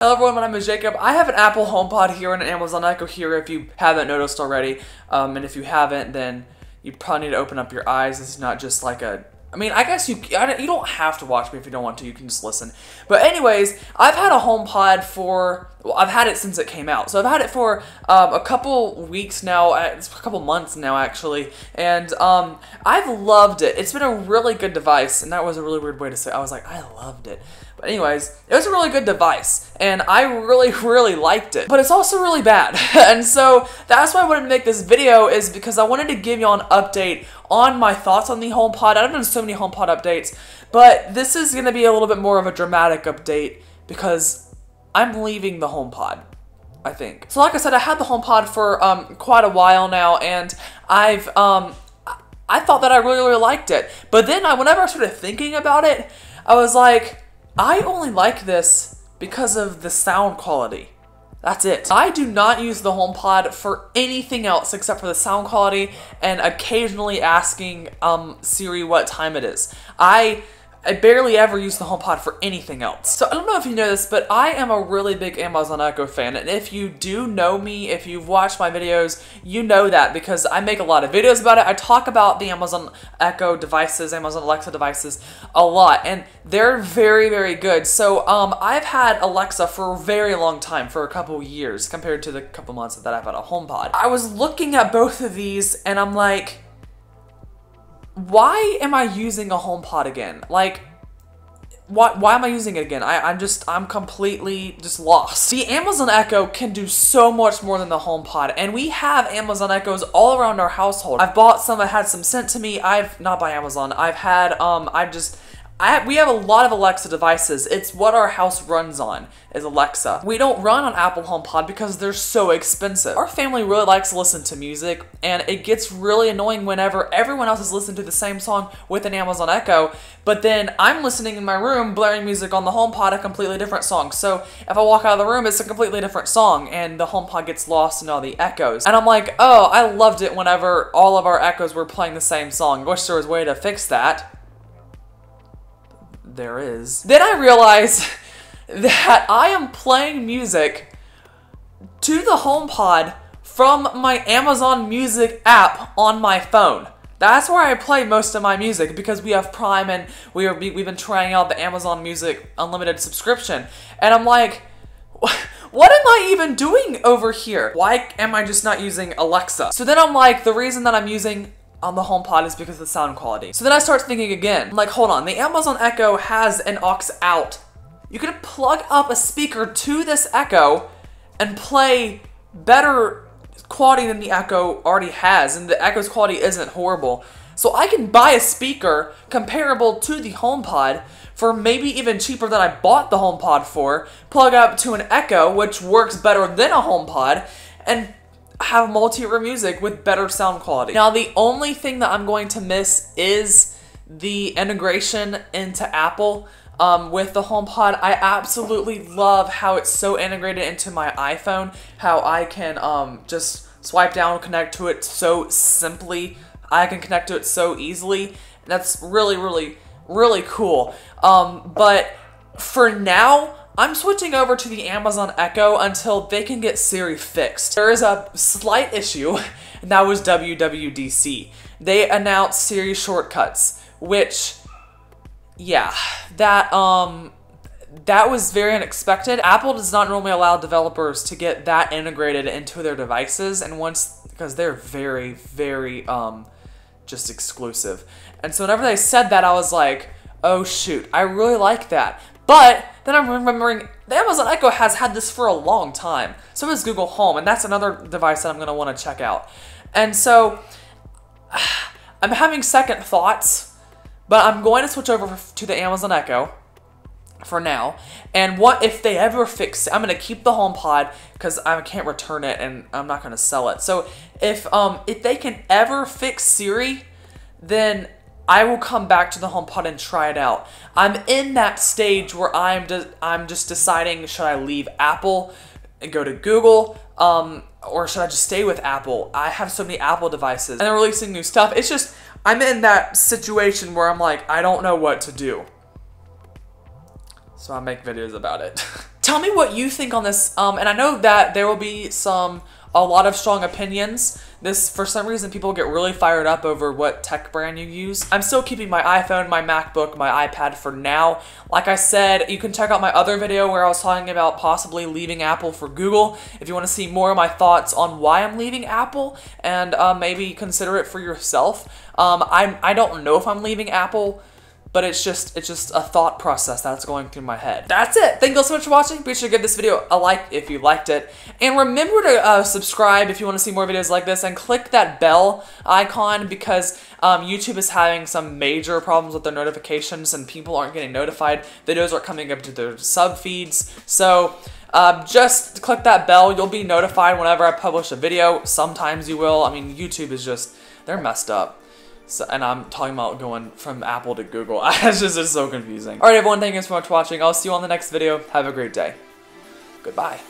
Hello everyone, my name is Jacob. I have an Apple HomePod here and an Amazon Echo here if you haven't noticed already. And if you haven't, then you probably need to open up your eyes. This is not just like a... I mean, I guess you don't have to watch me if you don't want to. You can just listen. But anyways, I've had a HomePod for... Well, I've had it since it came out. So I've had it for a couple weeks now. It's a couple months now, actually. And I've loved it. It's been a really good device. And that was a really weird way to say it. I was like, I loved it. But anyways, it was a really good device. And I really, really liked it. But it's also really bad. And so that's why I wanted to make this video, is because I wanted to give you an update on my thoughts on the HomePod. I've done so many HomePod updates. But this is going to be a little bit more of a dramatic update because I'm leaving the HomePod, I think. So like I said, I had the HomePod for quite a while now, and I thought that I really, really liked it. But then whenever I started thinking about it, I was like, I only like this because of the sound quality. That's it. I do not use the HomePod for anything else except for the sound quality and occasionally asking Siri what time it is. I barely ever use the HomePod for anything else. So I don't know if you know this, but I am a really big Amazon Echo fan. And if you do know me, if you've watched my videos, you know that because I make a lot of videos about it. I talk about the Amazon Echo devices, Amazon Alexa devices a lot. And they're very, very good. So I've had Alexa for a very long time, for a couple years, compared to the couple months that I've had a HomePod. I was looking at both of these and I'm like, why am I using a HomePod again? Like, why am I using it again? I'm completely just lost. The Amazon Echo can do so much more than the HomePod, and we have Amazon Echoes all around our household. I've bought some, I had some sent to me. Not by Amazon. I've had, we have a lot of Alexa devices. It's what our house runs on, is Alexa. We don't run on Apple HomePod because they're so expensive. Our family really likes to listen to music, and it gets really annoying whenever everyone else is listening to the same song with an Amazon Echo, but then I'm listening in my room, blaring music on the HomePod, a completely different song. So if I walk out of the room, it's a completely different song, and the HomePod gets lost in all the echoes. And I'm like, oh, I loved it whenever all of our echoes were playing the same song. I wish there was a way to fix that. There is. Then I realized that I am playing music to the HomePod from my Amazon Music app on my phone. That's where I play most of my music because we have Prime and we've been trying out the Amazon Music Unlimited subscription. And I'm like, what am I even doing over here? Why am I just not using Alexa? So then I'm like, the reason that I'm using on the HomePod is because of the sound quality. So then I start thinking again, I'm like, hold on, the Amazon Echo has an aux out. You could plug up a speaker to this Echo and play better quality than the Echo already has, and the Echo's quality isn't horrible. So I can buy a speaker comparable to the HomePod for maybe even cheaper than I bought the HomePod for, plug up to an Echo, which works better than a HomePod, and have multi-room music with better sound quality. Now, the only thing that I'm going to miss is the integration into Apple with the HomePod. I absolutely love how it's so integrated into my iPhone, how I can just swipe down and connect to it so simply. I can connect to it so easily. That's really, really, really cool. But for now, I'm switching over to the Amazon Echo until they can get Siri fixed. There is a slight issue, and that was WWDC. They announced Siri shortcuts, which, yeah, that was very unexpected. Apple does not normally allow developers to get that integrated into their devices, and because they're very, very, just exclusive. And so whenever they said that, I was like, oh shoot, I really like that. But then I'm remembering the Amazon Echo has had this for a long time. So has Google Home, and that's another device that I'm going to want to check out. And so I'm having second thoughts, but I'm going to switch over to the Amazon Echo for now. And what if they ever fix it? I'm going to keep the HomePod because I can't return it and I'm not going to sell it. So if they can ever fix Siri, then I will come back to the HomePod and try it out. I'm in that stage where I'm just deciding, should I leave Apple and go to Google, or should I just stay with Apple? I have so many Apple devices, and they're releasing new stuff. It's just, I'm in that situation where I'm like, I don't know what to do. So I make videos about it. Tell me what you think on this, and I know that there will be a lot of strong opinions. For some reason, people get really fired up over what tech brand you use. I'm still keeping my iPhone, my MacBook, my iPad for now. Like I said, you can check out my other video where I was talking about possibly leaving Apple for Google if you want to see more of my thoughts on why I'm leaving Apple, and maybe consider it for yourself. I don't know if I'm leaving Apple, but it's just a thought process that's going through my head. That's it. Thank you all so much for watching. Be sure to give this video a like if you liked it. And remember to subscribe if you want to see more videos like this, and click that bell icon, because YouTube is having some major problems with their notifications and people aren't getting notified. Videos aren't coming up to their sub feeds. So just click that bell. You'll be notified whenever I publish a video. Sometimes you will. I mean, YouTube is just, they're messed up. So, and I'm talking about going from Apple to Google. It's so confusing. Alright everyone, thank you so much for watching. I'll see you on the next video. Have a great day. Goodbye.